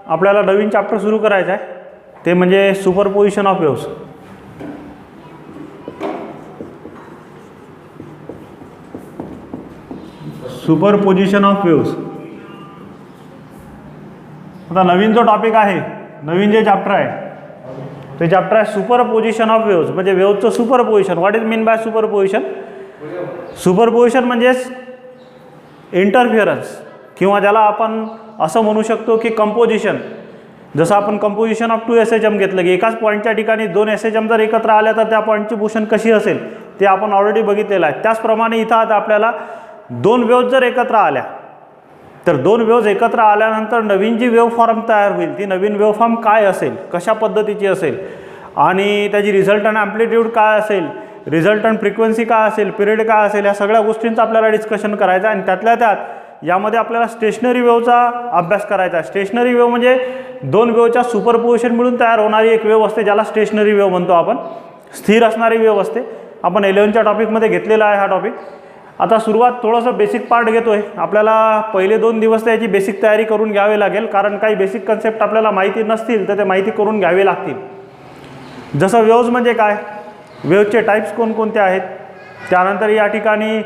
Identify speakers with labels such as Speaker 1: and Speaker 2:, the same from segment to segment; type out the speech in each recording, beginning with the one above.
Speaker 1: आपल्याला नवीन चॅप्टर सुरू करायचं आहे, ते म्हणजे superposition of waves. Superposition of waves. आता नवीन जो टॉपिक आहे, नवीन जे चॅप्टर आहे ते चॅप्टर आहे सुपरपोजिशन ऑफ वेव्स, म्हणजे वेव्सचं superposition. What is mean by superposition? Superposition म्हणजेच इंटरफिअरन्स, किंवा ज्याला आपण असं म्हणू शकतो की कंपोजिशन. जसं आपण कंपोजिशन ऑफ 2 SHM घेतलं की एकाच पॉईंटच्या ठिकाणी 2 SHM जर एकत्र आल्या तर त्या पॉईंटची पोझिशन कशी असेल ते आपण ऑलरेडी बघितलेलं आहे. त्याचप्रमाणे इथं आता आपल्याला 2 वेव्ज जर एकत्र आल्या तर 2 वेव्ज एकत्र आल्यानंतर नवीन जी वेव्ह फॉर्म तयार होईल ती नवीन वेव्ह फॉर्म काय असेल, कशा पद्धतीची असेल, आणि त्याची रिझल्टंट ॲम्प्लिट्यूड काय असेल, रिझल्टंट फ्रिक्वेन्सी काय असेल, पिरियड काय असेल, या सगळ्या गोष्टींचं आपल्याला डिस्कशन करायचं आहे. आणि त्यातल्या त्यात यामध्ये आपल्याला स्टेशनरी वेव्हचा अभ्यास करायचा आहे. स्टेशनरी वेव्ह म्हणजे 2 वेव्हच्या सुपरपोजिशन मिळून तयार होणारी एक वेव्ह असते, ज्याला स्टेशनरी वेव्ह म्हणतो आपण. स्थिर असणारी वेव्ह असते. आपण 11च्या टॉपिकमध्ये घेतलेला आहे हा टॉपिक. आता सुरुवात थोडंसं बेसिक पार्ट घेतो आहे. आपल्याला पहिले 2 दिवस त्याची बेसिक तयारी करून घ्यावी लागेल, कारण काही बेसिक कन्सेप्ट आपल्याला माहिती नसतील तर ते माहिती करून घ्यावी लागतील. जसं वेव्ज म्हणजे काय, वेव्हचे टाईप्स कोणकोणते आहेत, त्यानंतर या ठिकाणी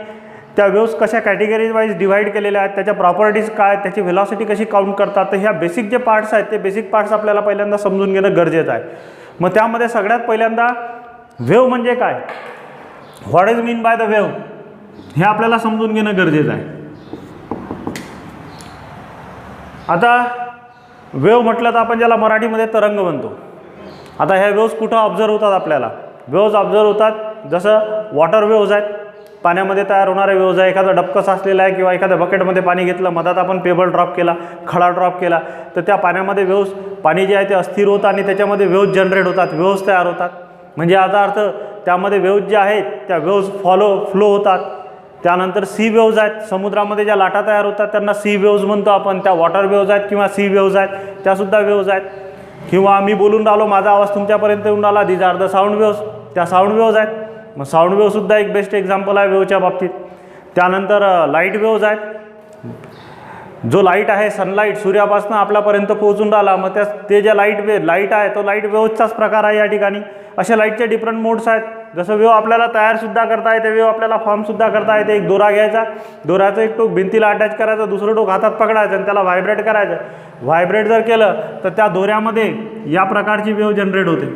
Speaker 1: त्या वेव्स कशा कॅटेगरीज वाईज डिवाईड केलेल्या आहेत, त्याच्या प्रॉपर्टीज काय, त्याची व्हेलॉसिटी कशी काउंट करतात. तर ह्या बेसिक जे पार्ट्स आहेत ते बेसिक पार्ट्स आपल्याला पहिल्यांदा समजून घेणं गरजेचं आहे. मग त्यामध्ये सगळ्यात पहिल्यांदा वेव्ह म्हणजे काय, what is mean by the wave, हे आपल्याला समजून घेणं गरजेचं आहे. आता वेव्ह म्हटलं तर आपण ज्याला मराठीमध्ये तरंग म्हणतो. आता ह्या वेव्स कुठं ऑब्झर्व होतात, आपल्याला वेव्स ऑब्झर्व होतात जसं वॉटर वेव्ज आहेत, पाण्यामध्ये तयार होणारे वेव्ज आहे. एखादा डबकं साचलेला आहे किंवा एखाद्या बकेटमध्ये पाणी घेतलं, मधात आपण पेबल ड्रॉप केला, खडा ड्रॉप केला, तर त्या पाण्यामध्ये वेव्स, पाणी जे आहे ते अस्थिर होतं आणि त्याच्यामध्ये वेव्ज जनरेट होतात, वेव्स तयार होतात. म्हणजे याचा अर्थ त्यामध्ये वेव्ज जे आहेत त्या वेव्ज फ्लो होतात. त्यानंतर सी वेव्ज आहेत, समुद्रामध्ये ज्या लाटा तयार होतात त्यांना सी वेव्ज म्हणतो आपण. त्या वॉटर वेव्ज आहेत किंवा सी वेव्ज आहेत, त्यासुद्धा वेव्ज आहेत. किंवा मी बोलून राहिलो, माझा आवाज तुमच्यापर्यंत येऊन राहिला, these are the sound waves, त्या साऊंड वेव्ज आहेत. मग साऊंड वेव्हसुद्धा एक बेस्ट एक्झाम्पल आहे वेव्हच्या बाबतीत. त्यानंतर लाईट वेव्ज आहेत. जो लाईट आहे, सनलाईट सूर्यापासून आपल्यापर्यंत पोहोचून राहिला, मग ते जे लाईट आहे तो लाईट वेव्हचाच प्रकार आहे या ठिकाणी. अशा लाईटचे डिफरंट मोड्स आहेत. जसं वेव्ह आपल्याला तयारसुद्धा करता येते, वेव्ह आपल्याला फॉर्मसुद्धा करता येते. एक दोरा घ्यायचा, दोऱ्याचं एक टोक भिंतीला अटॅच करायचं, दुसरं टोक हातात पकडायचं आणि त्याला व्हायब्रेट करायचं. व्हायब्रेट जर केलं तर त्या दोऱ्यामध्ये या प्रकारची वेव्ह जनरेट होते.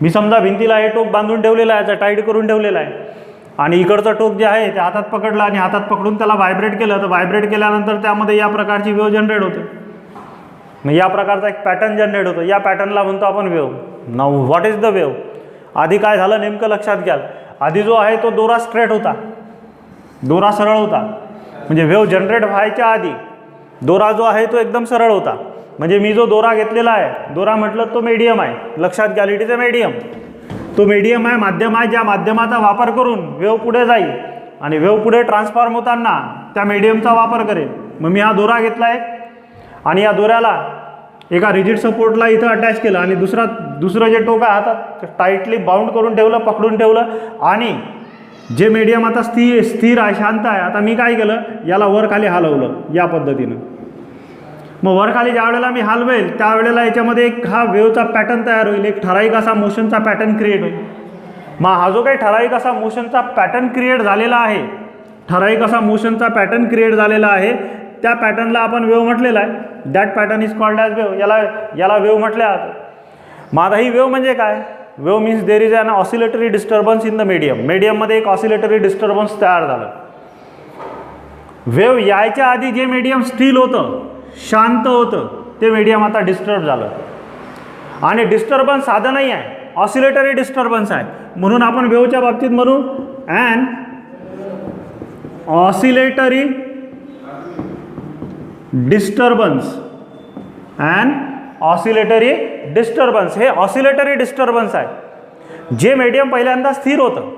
Speaker 1: मी समजा भिंतीला हे टोक बांधून ठेवलेलं आहे, टाईट करून ठेवलेलं आहे, आणि इकडचं टोक जे आहे ते हातात पकडलं आणि हातात पकडून त्याला व्हायब्रेट केलं, तर व्हायब्रेट केल्यानंतर त्यामध्ये या प्रकारची वेव्ह जनरेट होते. मग या प्रकारचा एक पॅटर्न जनरेट होतो. या पॅटर्नला म्हणतो आपण wave. Now what is the wave? आधी काय झालं नेमकं लक्षात घ्याल. आधी जो आहे तो दोरा स्ट्रेट होता, दोरा सरळ होता. म्हणजे वेव्ह जनरेट व्हायच्या आधी दोरा जो आहे तो एकदम सरळ होता. म्हणजे मी जो दोरा घेतलेला आहे, दोरा म्हटलं तो मीडियम आहे, लक्षात घ्या, इट इज अ मीडियम. तो मीडियम आहे, माध्यम आहे, ज्या माध्यमाचा वापर करून वेव्ह पुढे जाईल आणि वेव्ह पुढे ट्रान्सफॉर्म होताना त्या मीडियमचा वापर करेल. मग मी हा दोरा घेतला आहे आणि या दोऱ्याला एका रिजिड सपोर्टला इथं अटॅच केलं आणि दुसरं जे टोक आहे हातात टाईटली बाउंड करून ठेवलं, पकडून ठेवलं. आणि जे मीडियम आता स्थिर आहे, शांत आहे, आता मी काय केलं, याला वर खाली हलवलं या पद्धतीनं. मग वर खाली ज्या वेळेला मी हलवेल त्यावेळेला याच्यामध्ये एक हा वेव्हचा पॅटर्न तयार होईल, एक ठराविक असा मोशनचा पॅटर्न क्रिएट होईल. मग हा जो काही ठराविक असा मोशनचा पॅटर्न क्रिएट झालेला आहे, ठराविक असा मोशनचा पॅटर्न क्रिएट झालेला आहे, त्या पॅटर्नला आपण वेव्ह म्हटलेला आहे. That pattern is called as wave. याला वेव्ह म्हटले जातं. मग आता ही वेव्ह म्हणजे काय? Wave means there is an oscillatory disturbance in the medium. मीडियममध्ये एक ऑसिलेटरी डिस्टर्बन्स तयार झालं. वेव्ह यायच्या आधी जे मीडियम स्टील होतं, शांत होतं, ते मीडियम आता डिस्टर्ब झालं. आणि डिस्टर्बन्स साधं नाही आहे, ऑसिलेटरी डिस्टर्बन्स आहे. म्हणून आपण वेव्हच्या बाबतीत म्हणू an oscillatory disturbance. And oscillatory disturbance, हे ऑसिलेटरी डिस्टर्बन्स आहे. जे मीडियम पहिल्यांदा स्थिर होतं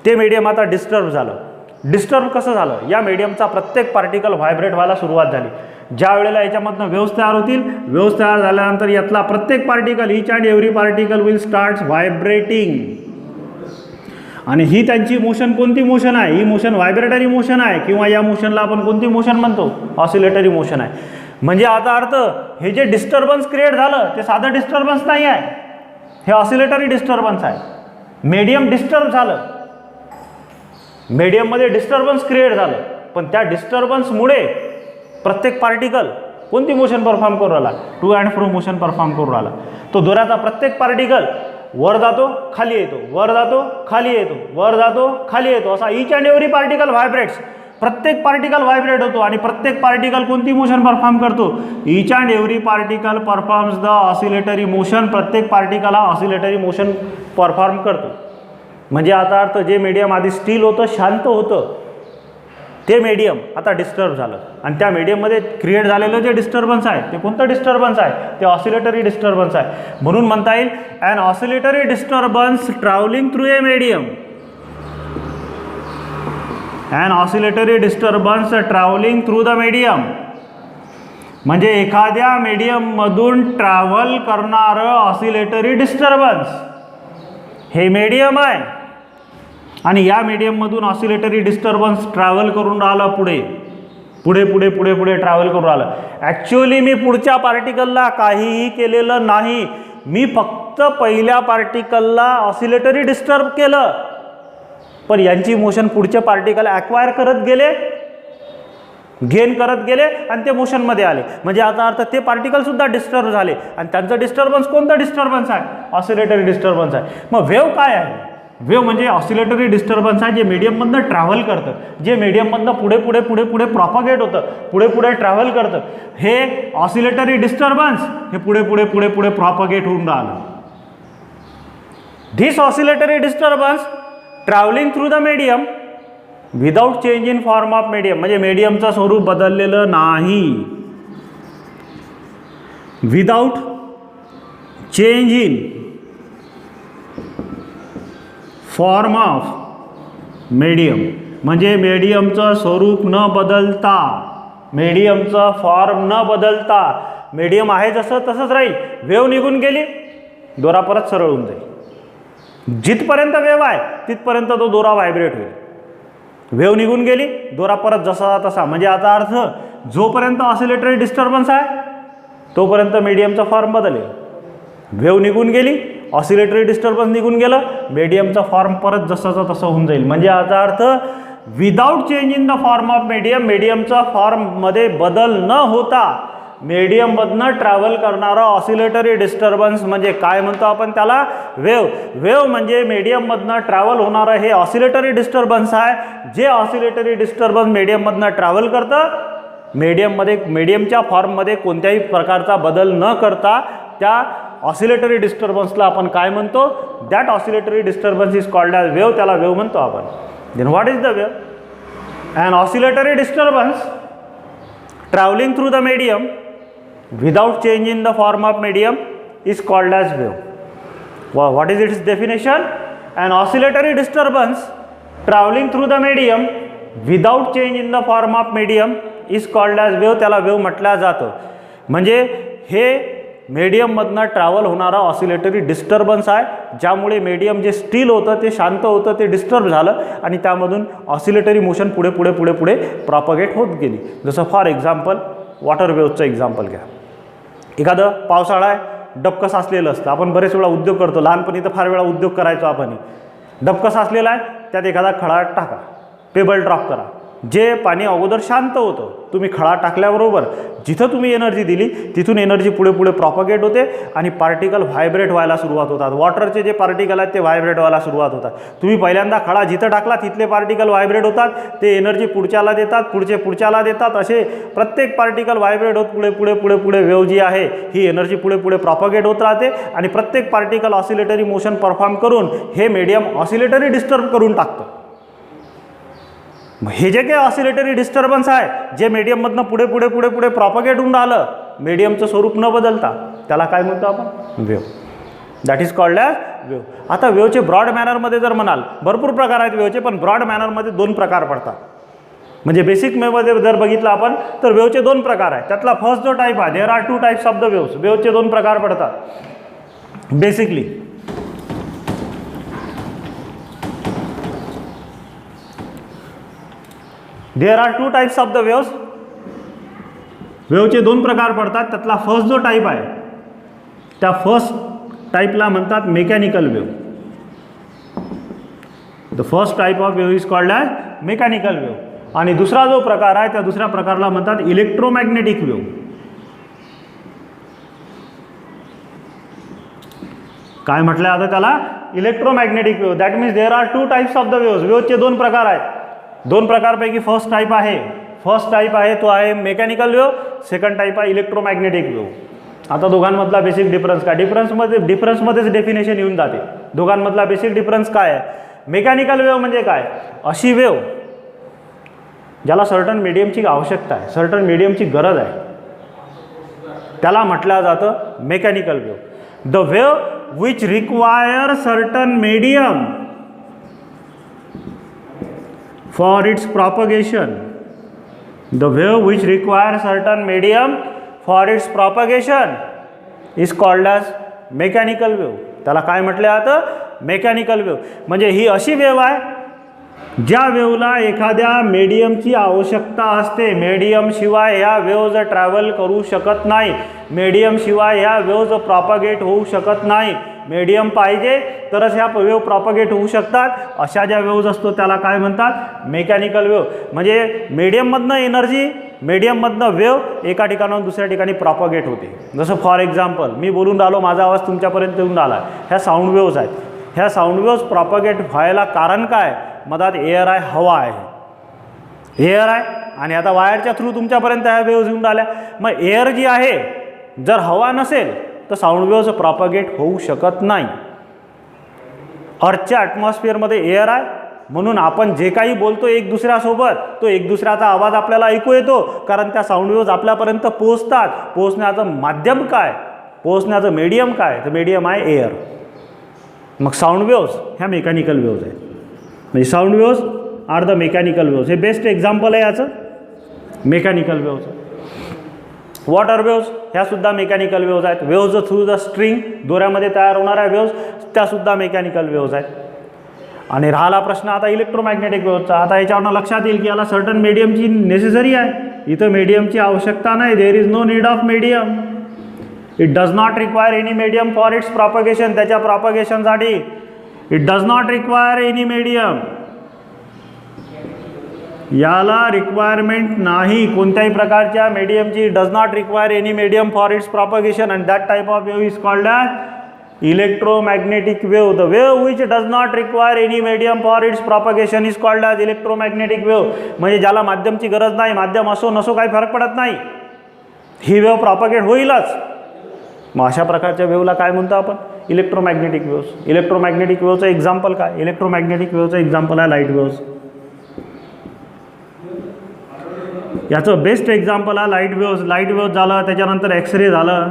Speaker 1: ते मीडियम आता डिस्टर्ब झालं. डिस्टर्ब कसं झालं? या मीडियमचा प्रत्येक पार्टिकल व्हायब्रेट व्हायला सुरुवात झाली. ज्या वेळेला याच्यामधनं वेव्स तयार होतील, वेव्स तयार झाल्यानंतर यातला प्रत्येक particle, each and every particle will start vibrating. आणि ही त्यांची मोशन कोणती मोशन आहे? ही मोशन व्हायब्रेटरी मोशन आहे किंवा या मोशनला आपण कोणती मोशन म्हणतो? ऑसिलेटरी मोशन आहे. म्हणजे आता अर्थ हे जे डिस्टर्बन्स क्रिएट झालं ते साधं डिस्टर्बन्स नाही आहे, हे ऑसिलेटरी डिस्टर्बन्स आहे. मीडियम डिस्टर्ब झालं, मीडियममध्ये डिस्टर्बन्स क्रिएट झालं, पण त्या डिस्टर्बन्समुळे प्रत्येक पार्टिकल कोणती मोशन परफॉर्म करू राहिला? To and fro motion perform करू राहिला. तो दोऱ्याचा प्रत्येक पार्टिकल वर जातो खाली येतो, वर जातो खाली येतो, वर जातो खाली येतो, असा each and every particle vibrates. प्रत्येक पार्टिकल व्हायब्रेट होतो आणि प्रत्येक पार्टिकल कोणती मोशन परफॉर्म करतो? Each and every particle performs the oscillatory motion. प्रत्येक पार्टिकल हा ऑसिलेटरी मोशन परफॉर्म करतो. म्हणजे आता अर्थ जे मीडियम आधी स्टील होतं, शांत होतं, ते मीडियम आता डिस्टर्ब झालं आणि त्या मीडियममध्ये क्रिएट झालेलं जे डिस्टर्बन्स आहे ते कोणतं डिस्टर्बन्स आहे? ते ऑसिलेटरी डिस्टर्बन्स आहे. म्हणून म्हणता येईल an oscillatory disturbance travelling through a medium. An oscillatory disturbance travelling through the medium म्हणजे एखाद्या मीडियममधून ट्रॅव्हल करणारं ऑसिलेटरी डिस्टर्बन्स हे मीडियम आहे आणि या मीडियममधून ऑसिलेटरी डिस्टर्बन्स ट्रॅव्हल करून राहिलं पुढे पुढे पुढे पुढे पुढे ट्रॅव्हल करून राहिलं. ॲक्च्युअली मी पुढच्या पार्टिकलला काहीही केलेलं नाही, मी फक्त पहिल्या पार्टिकलला ऑसिलेटरी डिस्टर्ब केलं, पण यांची मोशन पुढचे पार्टिकल ॲक्वायर करत गेले, गेन करत गेले आणि ते मोशनमध्ये आले. म्हणजे आता अर्थ ते पार्टिकलसुद्धा डिस्टर्ब झाले आणि त्यांचं डिस्टर्बन्स कोणतं डिस्टर्बन्स आहे? ऑसिलेटरी डिस्टर्बन्स आहे. मग वेव्ह काय आहे? वेव्ह म्हणजे ऑसिलेटरी डिस्टर्बन्स आहे जे मीडियममधनं ट्रॅव्हल करतं, जे मीडियममधनं पुढे पुढे पुढे पुढे प्रॉपगेट होतं, पुढे पुढे ट्रॅव्हल करतं. हे ऑसिलेटरी डिस्टर्बन्स हे पुढे पुढे पुढे पुढे प्रॉपगेट होऊन राहिलं. This oscillatory disturbance travelling through the medium without change in form of medium म्हणजे मीडियमचं स्वरूप बदललेलं नाही. Without change in form of medium म्हणजे मीडियमचं स्वरूप न बदलता, मीडियमचं फॉर्म न बदलता, मीडियम आहे जसं तसंच राहील. वेव्ह निघून गेली, दोरा परत सरळ होऊन जाईल. जिथपर्यंत वेव्ह आहे तिथपर्यंत तो दोरा व्हायब्रेट होईल. वेव्ह निघून गेली, दोरा परत जसा तसा. म्हणजे आता अर्थ जोपर्यंत ऑसिलेटरी डिस्टर्बन्स आहे तोपर्यंत मीडियमचा फॉर्म बदलेल. वेव्ह निघून गेली, ऑसिलेटरी डिस्टर्बन्स निघून गेलं, मीडियमचा फॉर्म परत जसाचा तसं होऊन जाईल. म्हणजे याचा अर्थ without change in the form of medium, मीडियमचा फॉर्ममध्ये बदल न होता मीडियममधनं ट्रॅव्हल करणारा ऑसिलेटरी डिस्टर्बन्स म्हणजे काय म्हणतो आपण त्याला? वेव्ह. वेव्ह म्हणजे मीडियममधनं ट्रॅव्हल होणारं हे ऑसिलेटरी डिस्टर्बन्स आहे, जे ऑसिलेटरी डिस्टर्बन्स मीडियममधनं ट्रॅव्हल करतं, मीडियमच्या फॉर्ममध्ये कोणत्याही प्रकारचा बदल न करता त्या ऑसिलेटरी डिस्टर्बन्सला आपण काय म्हणतो? That oscillatory disturbance is called as wave. त्याला वेव्ह म्हणतो आपण. Then what is the wave? An oscillatory disturbance travelling through the medium without change in the form of medium is called as wave. What is its definition? An oscillatory disturbance traveling through the medium without change in the form of medium is called as wave. त्याला wave म्हटलं जातं. म्हणजे हे मीडियममधनं travel होणारा oscillatory disturbance आहे, ज्यामुळे medium जे steel होतं ते शांत होतं, ते डिस्टर्ब झालं आणि त्यामधून ऑसिलेटरी मोशन पुढे पुढे पुढे पुढे प्रॉपगेट होत गेली. जसं फॉर एक्झाम्पल वॉटर वेव्हचं एक्झाम्पल घ्या. एखादं पावसाळा आहे, डबकं साचलेलं असतं. आपण बरेच वेळा उद्योग करतो, लहानपणी तर फार वेळा उद्योग करायचो आपण. डबकं साचलेलं आहे, त्यात एखादा खडा टाका, पेबल ड्रॉप करा. जे पाणी अगोदर शांत होतं, तुम्ही खडा टाकल्याबरोबर जिथं तुम्ही एनर्जी दिली तिथून एनर्जी पुढे पुढे प्रॉपगेट होते आणि पार्टिकल व्हायब्रेट व्हायला सुरुवात होतात. वॉटरचे जे पार्टिकल आहेत ते व्हायब्रेट व्हायला सुरुवात होतात. तुम्ही पहिल्यांदा खडा जिथं टाकला तिथले पार्टिकल व्हायब्रेट होतात, ते एनर्जी पुढच्याला देतात, पुढच्याला देतात. असे प्रत्येक पार्टिकल व्हायब्रेट होत पुढे पुढे पुढे पुढे वेव्ह जी आहे ही एनर्जी पुढे पुढे प्रॉपगेट होत राहते आणि प्रत्येक पार्टिकल ऑसिलेटरी मोशन परफॉर्म करून हे मीडियम ऑसिलेटरी डिस्टर्ब करून टाकतं. हे जे काही ऑसिलेटरी डिस्टर्बन्स आहे, जे मीडियममधनं पुढे पुढे पुढे पुढे प्रॉपगेट होऊन राहिलं मीडियमचं स्वरूप न बदलता, त्याला काय म्हणतो आपण? Wave. That is called as wave. आता वेव्हचे ब्रॉड मॅनरमध्ये जर म्हणाल, भरपूर प्रकार आहेत वेव्हचे, पण ब्रॉड मॅनरमध्ये दोन प्रकार पडतात. म्हणजे बेसिक वेव्हमध्ये जर बघितलं आपण तर वेव्हचे दोन प्रकार आहेत. त्यातला फर्स्ट जो टाईप आहे, there are two types of the waves. वेव्हचे दोन प्रकार पडतात basically. There are two types of the waves. वेव्हचे दोन प्रकार पडतात. त्यातला फर्स्ट जो टाईप आहे त्या फर्स्ट टाईपला म्हणतात mechanical wave. The first type of wave is called as mechanical wave. आणि दुसरा जो प्रकार आहे त्या दुसऱ्या प्रकारला म्हणतात इलेक्ट्रोमॅग्नेटिक वेव्ह. काय म्हटलं आता त्याला? Electromagnetic wave. That means there are two types of the waves. वेव्हचे दोन प्रकार आहेत. दोन प्रकारपैकी फर्स्ट टाईप आहे तो आहे मेकॅनिकल वेव्ह. सेकंड टाईप आहे इलेक्ट्रोमॅग्नेटिक वेव्ह. आता दोघांमधला बेसिक डिफरन्स काय? डिफरन्समध्येच डेफिनेशन येऊन जाते. दोघांमधला बेसिक डिफरन्स काय आहे? मेकॅनिकल वेव्ह म्हणजे काय? अशी वेव्ह ज्याला सर्टन मीडियमची आवश्यकता आहे, सर्टन मीडियमची गरज आहे, त्याला म्हटलं जातं mechanical wave. The wave which require certain medium for its propagation. The wave which require certain medium for its propagation is called as mechanical wave. त्याला काय म्हटलं जातं? Mechanical wave. म्हणजे ही अशी वेव्ह आहे ज्या वेव्हला एखाद्या मीडियमची आवश्यकता असते. मीडियमशिवाय ह्या वेव्ज ट्रॅव्हल करू शकत नाही. मीडियमशिवाय ह्या वेव्ज प्रॉपगेट होऊ शकत नाही. मीडियम पाहिजे तरच ह्या वेव्ह प्रॉपगेट होऊ शकतात. अशा ज्या वेव्ज असतो त्याला काय म्हणतात? Mechanical wave. म्हणजे मीडियममधनं एनर्जी, मीडियममधनं वेव्ह एका ठिकाणाहून दुसऱ्या ठिकाणी प्रॉपगेट होते. जसं फॉर एक्झाम्पल मी बोलून राहिलो, माझा आवाज तुमच्यापर्यंत येऊन राहिला. ह्या साऊंड वेव्ज आहेत. ह्या साऊंड वेव्ज प्रॉपगेट व्हायला कारण काय? मधात एअर आहे, हवा आहे. एअर आहे आणि आता वायरच्या थ्रू तुमच्यापर्यंत ह्या वेव्ज येऊन राहिल्या. मग एअर जी आहे, जर हवा नसेल तर साऊंड वेव्ज प्रॉपगेट होऊ शकत नाही. अर्थच्या ॲटमॉस्फिअरमध्ये एअर आहे म्हणून आपण जे काही बोलतो एक दुसऱ्यासोबत, तो एक दुसऱ्याचा आवाज आपल्याला ऐकू येतो. कारण त्या साऊंड वेव्ज आपल्यापर्यंत पोहोचतात. पोहोचण्याचं माध्यम काय? पोहोचण्याचं मीडियम काय? तर मीडियम आहे एअर. मग साऊंड वेव्ज ह्या मेकॅनिकल वेव्ज आहेत. म्हणजे sound waves are the mechanical waves. हे बेस्ट एक्झाम्पल आहे याचं मेकॅनिकल वेव्हचं. वॉटर वेव्ज ह्यासुद्धा मेकॅनिकल वेव्ज आहेत. वेव्ज थ्रू द स्ट्रिंग, दोऱ्यामध्ये तयार होणाऱ्या वेव्ज त्यासुद्धा मेकॅनिकल वेव्ज आहेत. आणि राहिला प्रश्न आता इलेक्ट्रोमॅग्नेटिक वेव्हचा. आता याच्यावरनं लक्षात येईल की याला सर्टन मीडियमची नेसेसरी आहे. इथं मीडियमची आवश्यकता नाही. There is no need of medium. It does not require any medium for its propagation. त्याच्या प्रॉपगेशनसाठी it does not require any medium. याला रिक्वायरमेंट नाही कोणत्याही प्रकारच्या मीडियमची. Does not require any medium for its propagation and that type of wave is called as electromagnetic wave. The wave which does not require any medium for its propagation is called as electromagnetic wave. म्हणजे ज्याला माध्यमची गरज नाही, माध्यम असो नसो काही फरक पडत नाही, ही वेव्ह प्रॉपगेट होईलच. मग अशा प्रकारच्या वेव्हला काय म्हणतो आपण? Electromagnetic waves. इलेक्ट्रोमॅग्नेटिक वेव्हचं एक्झाम्पल काय? इलेक्ट्रोमॅग्नेटिक वेव्हचं एक्झाम्पल आहे लाईट वेव्स. याचं बेस्ट एक्झाम्पल आहे लाईट वेव्स. लाईट वेव्स झालं, त्याच्यानंतर एक्सरे झालं.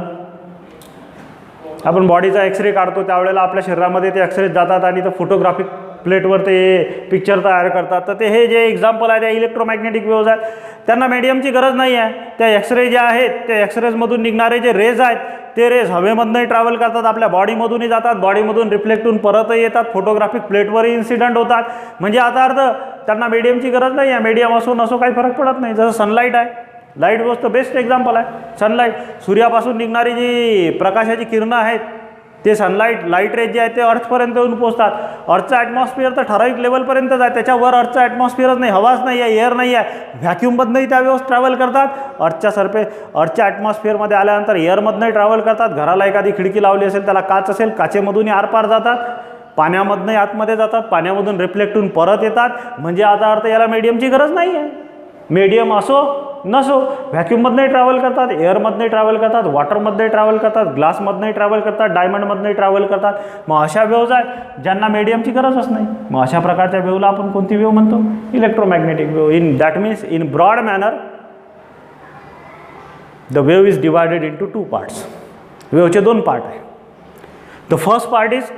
Speaker 1: आपण बॉडीचा एक्सरे काढतो त्यावेळेला आपल्या शरीरामध्ये ते एक्सरे जातात आणि ते फोटोग्राफिक प्लेटवर ते पिक्चर तयार करतात. तर ते हे जे एक्झाम्पल आहे त्या इलेक्ट्रोमॅग्नेटिक वेव्ज आहेत. त्यांना मीडियमची गरज नाही आहे. त्या एक्सरे जे आहेत, त्या एक्सरेजमधून निघणारे जे रेज आहेत ते रेज हवेमधूनही ट्रॅव्हल करतात, आपल्या बॉडीमधूनही जातात, बॉडीमधून रिफ्लेक्ट होऊन परतही येतात, फोटोग्राफिक प्लेटवरही इन्सिडेंट होतात. म्हणजे आता अर्थ त्यांना मीडियमची गरज नाही आहे. मीडियम असो नसो काही फरक पडत नाही. जसं सनलाईट आहे, लाईट वेव्स तर बेस्ट एक्झाम्पल आहे. सनलाईट, सूर्यापासून निघणारी जी प्रकाशाची किरणं आहेत ते सनलाईट, लाईट रेज जे आहेत ते अर्थपर्यंत येऊन पोहोचतात. अर्थचं ॲटमॉस्फिअर तर ठराविक लेवलपर्यंतच आहे. त्याच्यावर अर्थचं ॲटमॉस्फिअरच नाही, हवाच नाही आहे, एअर नाही आहे. व्हॅक्यूममधनंही त्या वेव्स ट्रॅव्हल करतात. अर्थच्या ॲटमॉस्फिअरमध्ये आल्यानंतर एअरमधनंही ट्रॅव्हल करतात. घराला एखादी खिडकी लावली असेल, त्याला काच असेल, काचेमधूनही आरपार जातात. पाण्यामधनंही आतमध्ये जातात, पाण्यामधून रिफ्लेक्ट होऊन परत येतात. म्हणजे आता अर्थ याला मीडियमची गरज नाही आहे. मीडियम असो नसो व्हॅक्यूममधनंही ट्रॅव्हल करतात, एअरमधनंही ट्रॅव्हल करतात, वॉटरमधनंही ट्रॅव्हल करतात, ग्लासमधनंही ट्रॅव्हल करतात, डायमंडमधनंही ट्रॅव्हल करतात. मग अशा वेव्ज आहेत ज्यांना मीडियमची गरजच नाही. मग अशा प्रकारच्या वेव्हला आपण कोणती वेव्ह म्हणतो? Electromagnetic wave. In that means in broad manner the wave is divided into two parts. वेव्हचे दोन पार्ट आहे. The first part is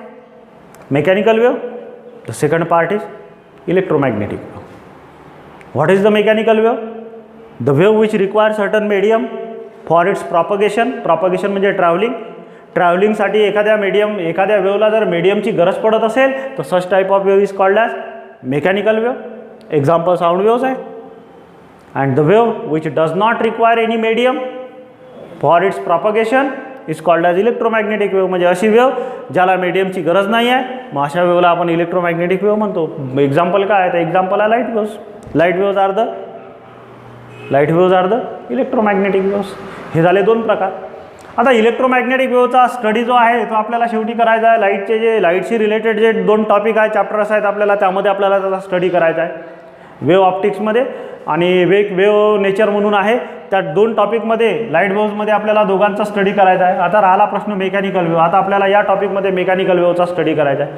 Speaker 1: mechanical wave, the second part is electromagnetic wave. What is the mechanical wave? The wave which requires certain medium for its propagation. Propagation म्हणजे travelling. ट्रॅव्हलिंगसाठी एखाद्या वेव्हला जर मीडियमची गरज पडत असेल तर सच type of wave is called as mechanical wave. Example sound waves आहे. and the wave which does not require any medium for its propagation is called as electromagnetic wave. म्हणजे अशी वेव ज्याला मीडियमची गरज नाही आहे, मग अशा वेवला आपण इलेक्ट्रोमॅग्नेटिक वेव म्हणतो. एक्झाम्पल काय आहे तर एक्झाम्पल आहे light waves. Light waves are the electromagnetic waves. हे झाले दोन प्रकार. आता इलेक्ट्रोमॅग्नेटिक वेवचा स्टडी जो आहे तो आपल्याला शेवटी करायचा आहे. लाईटशी रिलेटेड जे दोन टॉपिक आहेत, चॅप्टर्स आहेत आपल्याला, त्यामध्ये आपल्याला त्याचा स्टडी करायचा आहे. वेव ऑप्टिक्समध्ये आणि वेव नेचर म्हणून आहे, त्या दोन टॉपिकमध्ये लाईट वेव्समध्ये आपल्याला दोघांचा स्टडी करायचा आहे. आता राहिला प्रश्न मेकॅनिकल वेव. आता आपल्याला या टॉपिकमध्ये मेकॅनिकल वेवचा स्टडी करायचा आहे.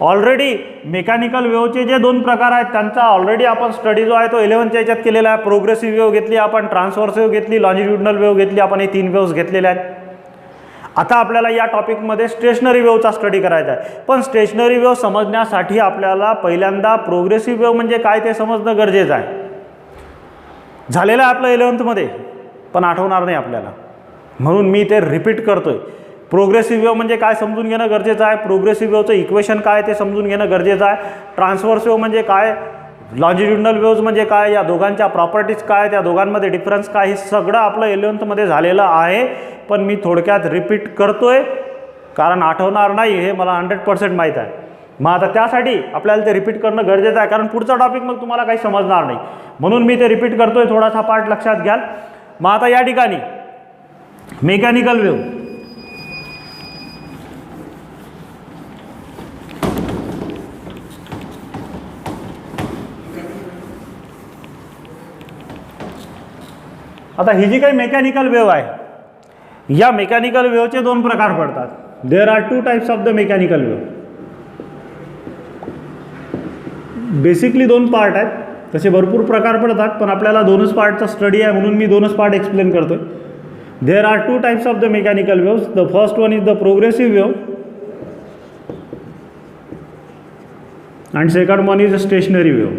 Speaker 1: ऑलरेडी मेकॅनिकल वेवचे जे दोन प्रकार आहेत त्यांचा ऑलरेडी आपण स्टडी जो आहे तो 11च्या याच्यात केलेला आहे. प्रोग्रेसिव्ह वेव घेतली आपण, ट्रान्सव्हर्स वेव घेतली, लॉन्जिट्युडनल वेव घेतली आपण. हे 3 वेव्स घेतलेल्या आहेत. आता आपल्याला या टॉपिकमध्ये स्टेशनरी वेवचा स्टडी करायचा आहे. पण स्टेशनरी वेव समजण्यासाठी आपल्याला पहिल्यांदा प्रोग्रेसिव्ह वेव म्हणजे काय ते समजणं गरजेचं आहे. झालेलं आहे आपलं 11मध्ये, पण आठवणार नाही आपल्याला, म्हणून मी ते रिपीट करतोय. प्रोग्रेसिव्ह वेव म्हणजे काय समजून घेणं गरजेचं आहे. प्रोग्रेसिव्ह वेवचं इक्वेशन काय ते समजून घेणं गरजेचं आहे. ट्रान्सव्हर्स वेव म्हणजे काय, लॉन्जिट्युडनल वेव्स म्हणजे काय, या दोघांच्या प्रॉपर्टीज काय, त्या दोघांमध्ये डिफरन्स काय, हे सगळं आपलं 11मध्ये झालेलं आहे. पण मी थोडक्यात रिपीट करतोय कारण आठवणार नाही हे मला 100% माहीत आहे. मग आता त्यासाठी आपल्याला ते रिपीट करणं गरजेचं आहे, कारण पुढचा टॉपिक मग तुम्हाला काही समजणार नाही. म्हणून मी ते रिपीट करतोय, थोडासा पार्ट लक्षात घ्याल. मग आता या ठिकाणी मेकॅनिकल वेव. आता ही जी काही मेकॅनिकल वेव आहे, या मेकॅनिकल वेवचे दोन प्रकार पडतात. There are 2 types of the mechanical wave. Basically 2 part आहेत, तसे भरपूर प्रकार पडतात, पण आपल्याला 2च पार्टचा स्टडी आहे म्हणून मी 2च पार्ट एक्सप्लेन करतोय. There are 2 types of the mechanical waves. The first one is the progressive wave and second one is stationary wave.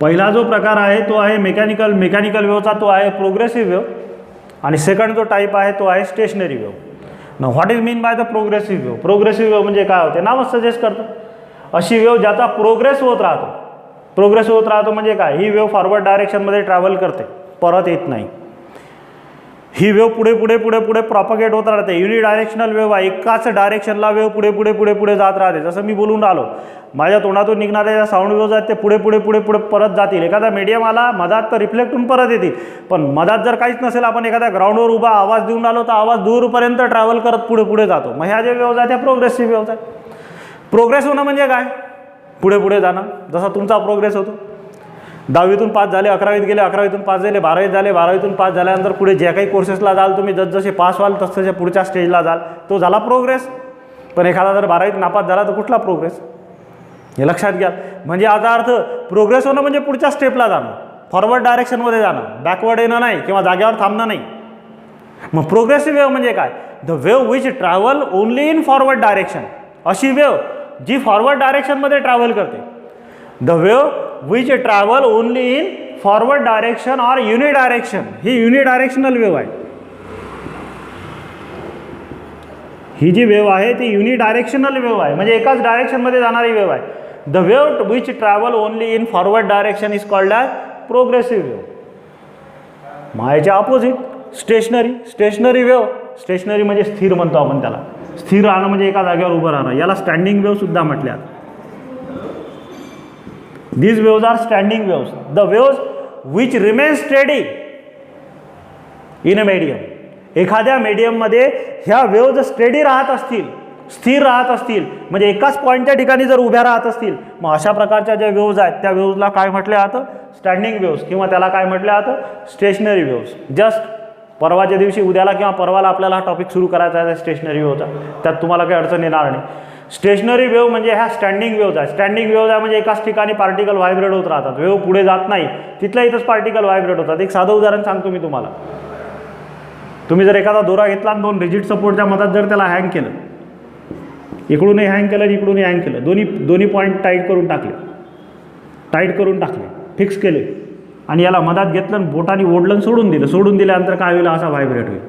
Speaker 1: पहिला जो प्रकार आहे तो आहे मेकॅनिकल वेवचा, तो आहे प्रोग्रेसिव्ह वेव. आणि सेकंड जो टाईप आहे तो आहे स्टेशनरी वेव. ना what is mean by the progressive wave. Progressive wave म्हणजे काय होते, नावच सजेस्ट करतो. अशी वेव ज्याचा प्रोग्रेस होत राहतो. प्रोग्रेस होत राहतो म्हणजे काय, ही वेव फॉरवर्ड डायरेक्शनमध्ये ट्रॅव्हल करते, परत येत नाही. ही वेव पुढे पुढे पुढे पुढे प्रॉपगेट होत राहते. युनिडायरेक्शनल वेव आहे, एकाच डायरेक्शनला वेव पुढे पुढे पुढे पुढे जात राहते. जसं मी बोलून राहिलो, माझ्या तोंडातून निघणाऱ्या ज्या साऊंड वेव्ज आहेत ते पुढे पुढे पुढे पुढे परत जातील. एखादा मीडियम आला मधात तर रिफ्लेक्ट होऊन परत येतील. पण मधात जर काहीच नसेल, आपण एखाद्या ग्राउंडवर उभा आवाज देऊन राहिलो तर आवाज दूरपर्यंत ट्रॅव्हल करत पुढे पुढे जातो. मग ह्या ज्या वेव्ज आहेत त्या प्रोग्रेसिव्ह वेव्ज आहेत. प्रोग्रेस होणं म्हणजे काय, पुढे पुढे जाणं. जसा तुमचा प्रोग्रेस होतो, 10वीतून पास झाले, 11वीत गेले, 11वीतून पास झाले, 12वीत झाले, 12वीतून पास झाल्यानंतर पुढे ज्या काही कोर्सेसला जाल तुम्ही, जसजसे पास व्हाल तसतसे पुढच्या स्टेजला जाल, तो झाला प्रोग्रेस. पण एखादा जर 12वीत नापास झाला तर कुठला प्रोग्रेस, हे लक्षात घ्या. म्हणजे याचा अर्थ प्रोग्रेस होणं म्हणजे पुढच्या स्टेपला जाणं, फॉरवर्ड डायरेक्शनमध्ये जाणं, बॅकवर्ड येणं नाही किंवा जागेवर थांबणं नाही. मग प्रोग्रेसिव्ह वेव म्हणजे काय, the wave which travel only in forward direction. अशी वेव जी फॉरवर्ड डायरेक्शनमध्ये ट्रॅव्हल करते. The wave which travel only in forward direction or unidirection. ही युनिडायरेक्शनल वेव आहे. ही जी वेव आहे ती युनिडायरेक्शनल वेव आहे, म्हणजे एकाच डायरेक्शनमध्ये जाणारी वेव आहे. The wave which travel only in forward direction is called as progressive wave. मायाच्या opposite stationary. Stationary wave, stationary म्हणजे स्थिर म्हणतो आपण त्याला. स्थिर राहणं म्हणजे एका जागेवर उभं राहणं, याला स्टँडिंग वेव सुद्धा म्हटल्या. These waves are standing waves. The waves which remain steady in a medium. एखाद्या मीडियममध्ये ह्या वेव्ज स्टेडी राहत असतील, स्थिर राहत असतील, म्हणजे एकाच पॉईंटच्या ठिकाणी जर उभ्या राहत असतील, मग अशा प्रकारच्या ज्या वेव्ज आहेत त्या वेव्जला काय म्हटलं जातं, स्टँडिंग वेव्स, किंवा त्याला काय म्हटलं जातं, स्टेशनरी वेव्स. जस्ट परवाच्या दिवशी, उद्याला किंवा परवाला आपल्याला हा टॉपिक सुरू करायचा आहे स्टेशनरी वेव्हचा, त्यात तुम्हाला काही अडचण येणार नाही. स्टेशनरी वेव्ह म्हणजे ह्या स्टँडिंग वेव्ज आहे. स्टँडिंग वेव्ज आहे म्हणजे एकाच ठिकाणी पार्टिकल व्हायब्रेट होत राहतात, वेव्ह पुढे जात नाही, तिथल्या इथंच पार्टिकल व्हायब्रेट होतात. एक साधं उदाहरण सांगतो मी तुम्हाला. तुम्ही जर एखादा दोरा घेतला आणि 2 रिजिड सपोर्टच्या मधात जर त्याला हँग केलं, इकडूनही हँग केलं आणि इकडूनही हँग केलं, दोन्ही पॉईंट टाईट करून टाकले, फिक्स केले, आणि याला मधात घेतलं आणि बोटाने ओढलं सोडून दिल्यानंतर काय होईल, असा व्हायब्रेट होईल.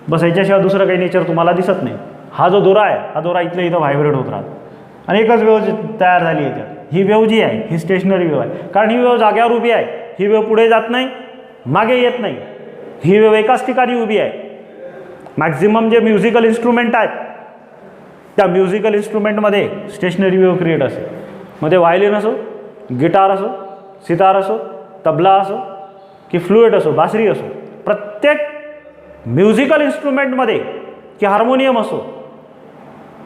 Speaker 1: बस याच्याशिवाय दुसरं काही नेचर तुम्हाला दिसत नाही. हा जो दोरा आहे, हा दोरा इथल्या इथं व्हायब्रेट होत राहतो आणि एकच वेव्ह तयार झाली याच्यात. ही वेव्ह जी आहे ही स्टेशनरी वेव्ह आहे, कारण ही वेव्ह जाग्यावर उभी आहे. ही वेव्ह पुढे जात नाही, मागे येत नाही. ही वेव्ह एकाच ठिकाणी उभी आहे. मॅक्झिमम जे म्युझिकल इन्स्ट्रुमेंट आहेत त्या म्युझिकल इन्स्ट्रुमेंटमध्ये स्टेशनरी वेव्ह क्रिएट असेल. मग ते व्हायलिन असो, गिटार असो, सितार असो, तबला असो की फ्लुएट असो, बासरी असो, प्रत्येक म्युझिकल इन्स्ट्रुमेंटमध्ये की हार्मोनियम असो,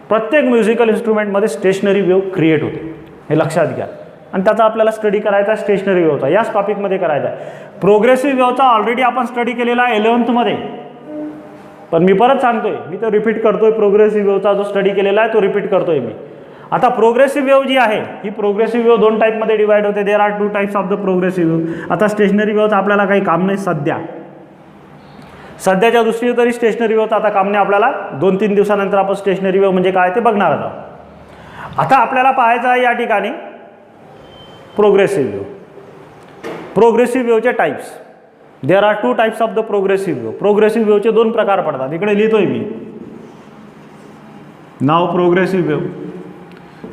Speaker 1: प्रत्येक म्युझिकल इन्स्ट्रुमेंटमध्ये स्टेशनरी वेव्ह क्रिएट होते. हे लक्षात घ्या. आणि त्याचा आपल्याला स्टडी करायचा आहे स्टेशनरी वेव्हचा, याच टॉपिकमध्ये करायचा आहे. प्रोग्रेसिव्ह वेव्हचा ऑलरेडी आपण स्टडी केलेला आहे 11th पण मी परत सांगतोय, मी तो रिपीट करतोय. प्रोग्रेसिव्ह वेव्हचा जो स्टडी केलेला आहे तो रिपीट करतोय मी. आता प्रोग्रेसिव्ह वेव्ह जी आहे ही प्रोग्रेसिव्ह वेव्ह 2 टाईपमध्ये डिवाइड होते. There are 2 types of the progressive wave. आता स्टेशनरी वेव्हचं आपल्याला काही काम नाही सध्याच्या दृष्टीने तरी स्टेशनरी वेव्हचं आता काम नाही आपल्याला. 2-3 दिवसानंतर आपण स्टेशनरी वेव्ह म्हणजे काय ते बघणार आहोत. आता आपल्याला पाहायचं आहे या ठिकाणी प्रोग्रेसिव्ह वेव्ह. प्रोग्रेसिव्ह वेव्हचे types. There are 2 types of the progressive wave. Progressive वेव्हचे 2 प्रकार पडतात. इकडे लिहितोय मी नाव प्रोग्रेसिव्ह वेव्ह.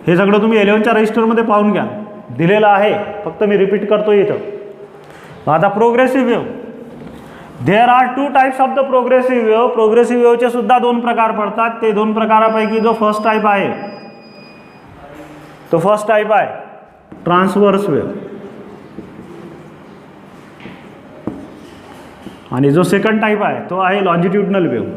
Speaker 1: हे सगळं तुम्ही 11th रजिस्टरमध्ये पाहून घ्या, दिलेलं आहे, फक्त मी रिपीट करतोय इथं. आता progressive wave, there are 2 types of the progressive wave. Progressive वेव्हचे सुद्धा 2 प्रकार पडतात. ते 2 प्रकारापैकी जो फर्स्ट टाईप आहे तो फर्स्ट टाईप आहे ट्रान्सव्हर्स वेव्ह, आणि जो सेकंड टाईप आहे तो आहे longitudinal wave.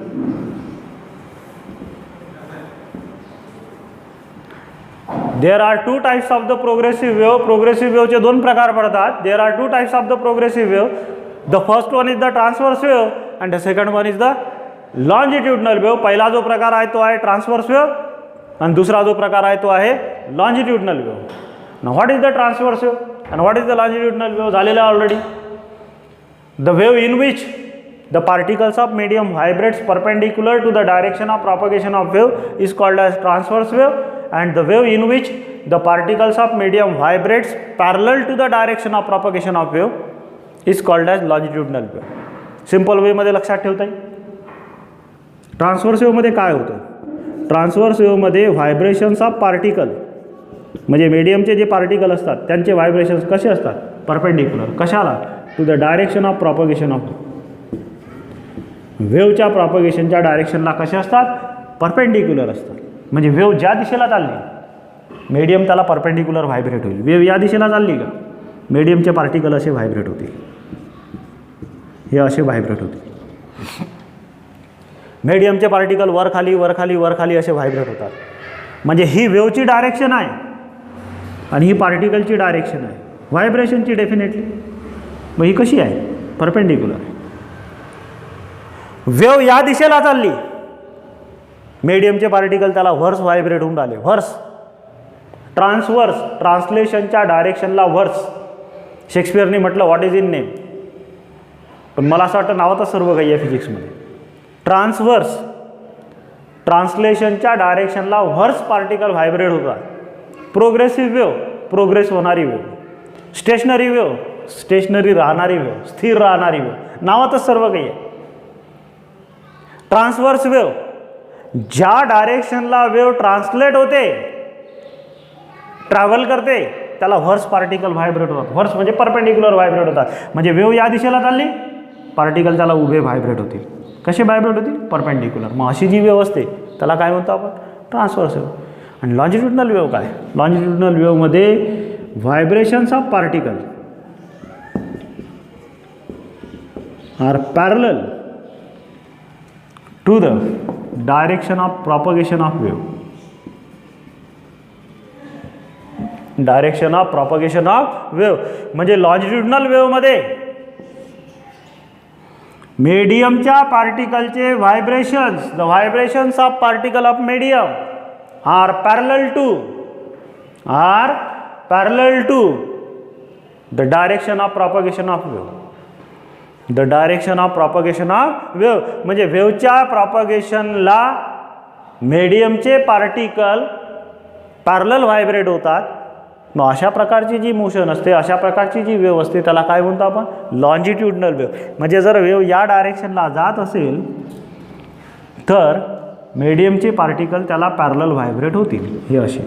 Speaker 1: There are 2 types of the progressive wave. Progressive वेव्हचे 2 प्रकार पडतात. There are 2 types of the progressive wave. The first one is the transverse wave and the second one is the longitudinal wave. पहिला जो प्रकार आहे तो आहे transverse wave आणि दुसरा जो प्रकार आहे तो आहे longitudinal wave. Now what is the transverse wave and what is the longitudinal wave झालेलं आहे already. The wave in which the particles of medium vibrates perpendicular to the direction of propagation of wave is called as transverse wave, and the wave in which the particles of medium vibrates parallel to the direction of propagation of wave is called as longitudinal wave. Simple वेमध्ये लक्षात ठेवता येईल. Transverse वेव्हमध्ये काय होतं? Transverse वेव्हमध्ये vibrations of particle म्हणजे मीडियमचे जे पार्टिकल असतात त्यांचे व्हायब्रेशन्स कसे असतात? परपेंडिक्युलर. कशाला? To the direction of propagation of वेव्हच्या प्रॉपगेशनच्या डायरेक्शनला कसे असतात? परपेंडिक्युलर असतात. म्हणजे वेव्ह ज्या दिशेला चालली मीडियम त्याला परपेंडिक्युलर व्हायब्रेट होईल. वेव्ह या दिशेला चालली का मीडियमचे पार्टिकल असे व्हायब्रेट होतील, हे असे व्हायब्रेट होतील. मीडियमचे पार्टिकल वर खाली वर खाली वर खाली असे व्हायब्रेट होतात. म्हणजे ही वेव्हची डायरेक्शन आहे आणि ही पार्टिकलची डायरेक्शन आहे व्हायब्रेशनची डेफिनेटली. मग ही कशी आहे? परपेंडिक्युलर. वेव्ह या दिशेला चालली, मीडियमचे पार्टिकल त्याला व्हर्स व्हायब्रेट होऊन राहिले. व्हर्स, ट्रान्सव्हर्स, ट्रान्सलेशनच्या डायरेक्शनला व्हर्स. शेक्सपियरने म्हटलं व्हॉट इज इन नेम, पण मला असं वाटतं नावातच सर्व काही आहे फिजिक्समध्ये. ट्रान्सव्हर्स, ट्रान्सलेशनच्या डायरेक्शनला व्हर्स पार्टिकल व्हायब्रेट होतात. प्रोग्रेसिव्ह वेव्ह, प्रोग्रेस होणारी वेव्ह. स्टेशनरी वेव्ह, स्टेशनरी राहणारी वेव्ह, स्थिर राहणारी वेव्ह. नावातच सर्व काही आहे. ट्रान्सव्हर्स वेव्ह, ज्या डायरेक्शनला वेव्ह ट्रान्सलेट होते, ट्रॅव्हल करते, त्याला व्हर्स पार्टिकल व्हायब्रेट होतात. व्हर्स म्हणजे परपेंडिक्युलर व्हायब्रेट होतात. म्हणजे वेव्ह या दिशेला चालली, पार्टिकल त्याला उभे व्हायब्रेट होतील. कसे व्हायब्रेट होतील? परपेंडिक्युलर. मग अशी जी वेव्ह असते त्याला काय म्हणतो आपण? Transverse wave. आणि लॉन्जिट्युडनल वेव्ह काय? लॉन्जिट्युडनल वेव्हमध्ये vibrations of particle are parallel to the direction of propagation of wave. Direction of propagation of wave म्हणजे लॉन्जिट्युडनल वेव्हमध्ये मीडियमच्या पार्टिकलचे vibrations, the vibrations of particle of medium are parallel to the direction of propagation of wave. The direction of propagation of wave म्हणजे वेव्हच्या प्रॉपगेशनला मीडियमचे particle parallel vibrate होतात. मग अशा प्रकारची जी मोशन असते, अशा प्रकारची जी वेव्ह असते त्याला काय म्हणतो आपण? Longitudinal wave. म्हणजे जर वेव्ह या डायरेक्शनला जात असेल तर मीडियमचे पार्टिकल त्याला पॅरलल व्हायब्रेट होतील. हे असे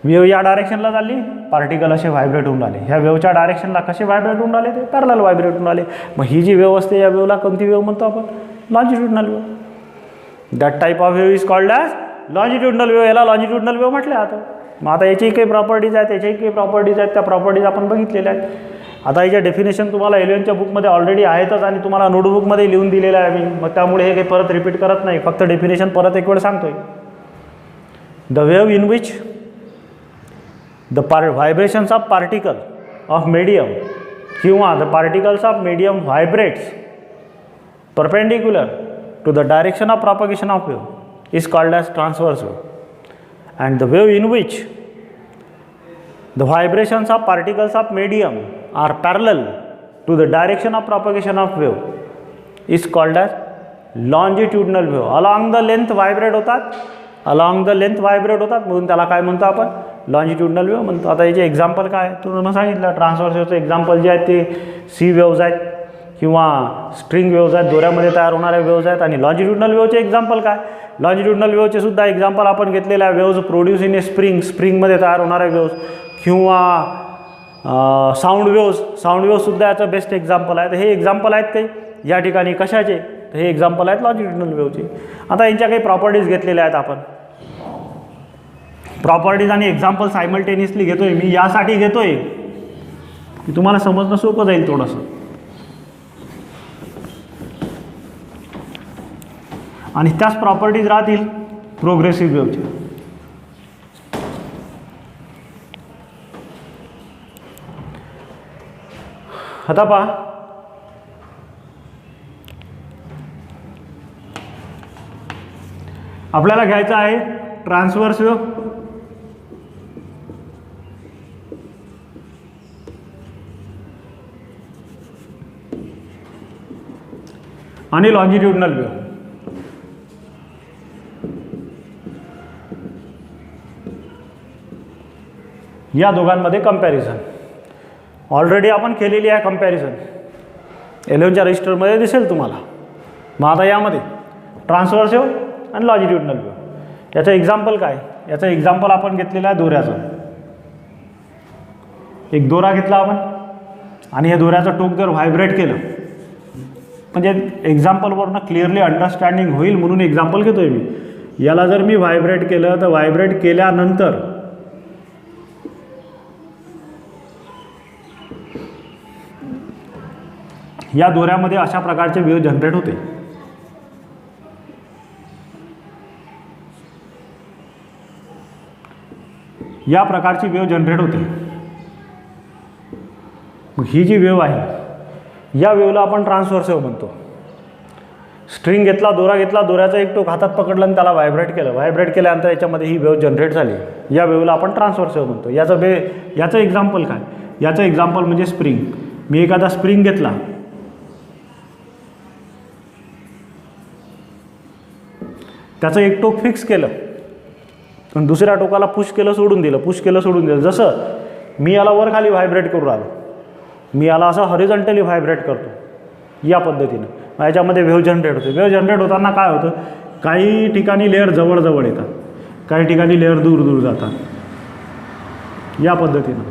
Speaker 1: वेव्ह या डायरेक्शनला चालली, पार्टिकल असे व्हायब्रेट होऊन राहिले. ह्या वेव्हच्या डायरेक्शनला कसे व्हायब्रेट होऊन राहिले, ते पॅरलल व्हायब्रेट होऊन राहिले. मग ही जी वेव्ह असते या वेव्हला कोणती वेव्ह म्हणतो आपण, longitudinal wave. That type of wave is called as longitudinal wave. याला लॉन्जिट्युडनल वेव्ह म्हटले आता. मग आता याची काही प्रॉपर्टीज आहेत, याच्याही काही प्रॉपर्टीज आहेत, त्या प्रॉपर्टीज आपण बघितलेल्या आहेत. आता याच्या डेफिनेशन तुम्हाला 11च्या बुकमध्ये ऑलरेडी आहेतच आणि तुम्हाला नोटबुकमध्ये लिहून दिलेलं आहे मी. मग त्यामुळे हे काही परत रिपीट करत नाही, फक्त डेफिनेशन परत एक वेळ सांगतोय. The wave in which the vibrations of particle of medium किंवा the particles of medium vibrates perpendicular to the direction of propagation of wave is called as transverse wave. And the wave in which the vibrations of particles of medium are parallel to the direction of propagation of wave is called as longitudinal wave. Along the length vibrate होतात, along the length vibrate होतात, म्हणून त्याला काय म्हणतो आपण, longitudinal wave म्हणतो. आता याचे एक्झाम्पल काय, तुम्हाला सांगितलं ट्रान्सव्हर्स वेव्हचं एक्झाम्पल जे आहेत ते सी वेव्हज आहेत किंवा स्ट्रिंग वेव्हज आहेत, दोऱ्यामध्ये तयार होणाऱ्या वेव्हज आहेत. आणि लॉन्जिट्युडनल वेव्हचे एक्झाम्पल काय, लॉन्जिट्युडनल वेव्हचे सुद्धा एक्झाम्पल आपण घेतलेले आहे. Waves produce in a spring, स्प्रिंगमध्ये तयार होणाऱ्या वेव्हज, किंवा साऊंड वेव्हज, साऊंड वेव्हसुद्धा याचं बेस्ट एक्झाम्पल आहे. तर हे एक्झाम्पल आहेत काही या ठिकाणी कशाचे, तर हे एक्झाम्पल आहेत लॉन्जिट्युडनल वेव्हचे. आता यांच्या काही प्रॉपर्टीज घेतलेल्या आहेत आपण. प्रॉपर्टीज आणि एक्झाम्पल सायमल्टेनियसली घेतोय मी, यासाठी घेतोय की तुम्हाला समजणं सोपं जाईल थोडंसं. आणि त्याच प्रॉपर्टीज राहतील प्रोग्रेसिव्ह वेव्हचे. आता पहा, आपल्याला घ्यायचं आहे ट्रान्सव्हर्स वेव्ह आणि लॉन्जिट्युडनल वेव्ह. या दोघांमध्ये कंपॅरिझन ऑलरेडी आपण केलेली आहे. कंपॅरिझन 11च्या रजिस्टरमध्ये दिसेल तुम्हाला. मग आता यामध्ये ट्रान्सव्हर्स वेव्ह आणि लॉन्जिट्युडनल वेव्ह, याचं एक्झाम्पल काय, याचं एक्झाम्पल आपण घेतलेलं आहे दोऱ्याचं. एक दोरा घेतला आपण आणि या दोऱ्याचं टोक जर व्हायब्रेट केलं, म्हणजे एक्झाम्पलवरनं क्लिअरली अंडरस्टँडिंग होईल म्हणून एक्झाम्पल घेतोय मी. याला जर मी व्हायब्रेट केलं तर व्हायब्रेट केल्यानंतर या दोऱ्यामध्ये अशा प्रकारचे वेव्ह जनरेट होते. या प्रकारची वेव्ह जनरेट होते. ही जी वेव्ह आहे, या वेव्हला आपण ट्रान्सव्हर्स वेव्ह म्हणतो. स्ट्रिंग घेतला, दोरा घेतला, दोऱ्याचा एक टोक हातात पकडलं आणि त्याला व्हायब्रेट केलं. व्हायब्रेट केल्यानंतर याच्यामध्ये ही वेव्ह जनरेट झाली. या वेव्हला आपण ट्रान्सव्हर्स वेव्ह म्हणतो. याचं एक्झाम्पल काय, याचं एक्झाम्पल म्हणजे स्प्रिंग. मी एखादा स्प्रिंग घेतला, त्याचं एक टोक फिक्स केलं आणि दुसऱ्या टोकाला पुश केलं, सोडून दिलं, पुश केलं, सोडून दिलं. जसं मी याला वर खाली व्हायब्रेट करून राहिलो, मी याला असं हॉरिझॉन्टली व्हायब्रेट करतो या पद्धतीनं, याच्यामध्ये वेव्ह जनरेट होते. वेव्ह जनरेट होताना काय होतं, काही ठिकाणी लेअर जवळ येतात, काही ठिकाणी लेअर दूर जातात या पद्धतीनं.